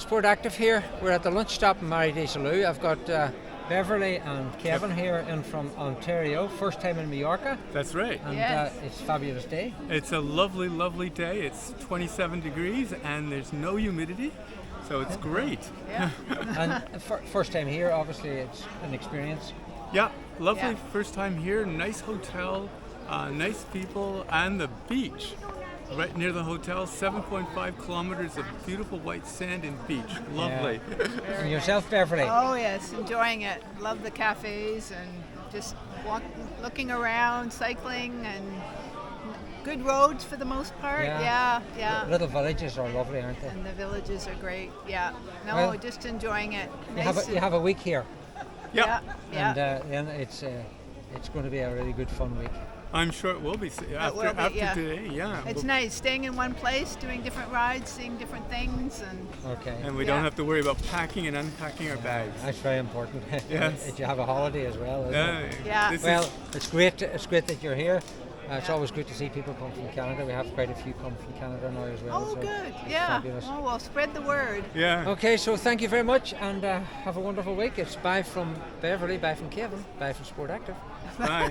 SportActive here. We're at the lunch stop in Mallorca. I've got Beverly and Kevin here in from Ontario. First time in Mallorca. That's right. And Yes. it's a fabulous day. It's a lovely, lovely day. It's 27 degrees and there's no humidity, so it's great. Yeah. And first time here, obviously it's an experience. Yeah, lovely Yeah. first time here. Nice hotel, nice people, and the beach. Right near the hotel, 7.5 kilometers of beautiful white sand and beach. Lovely. And yourself, Beverly? Oh yes, enjoying it. Love the cafes and just looking around, cycling, and good roads for the most part. Yeah. Little villages are lovely, aren't they? And the villages are great. Yeah. No, Well, just enjoying it. You have a week here, Yeah, Yeah. and then it's going to be a really good fun week. I'm sure it will be after yeah. today. Yeah. It's nice staying in one place, doing different rides, seeing different things, and Okay. And we Yeah. don't have to worry about packing and unpacking our bags. That's very important. Yes. That you have a holiday as well, isn't it? Yeah. This Well, is, it's great. It's great that you're here. It's Yeah. always good to see people come from Canada. We have quite a few come from Canada now as well. oh, so good. it's Yeah. fabulous. Oh, well, spread the word. yeah. Okay, so thank you very much, and have a wonderful week. It's bye from Beverly, bye from Kevin, bye from SportActive. Bye.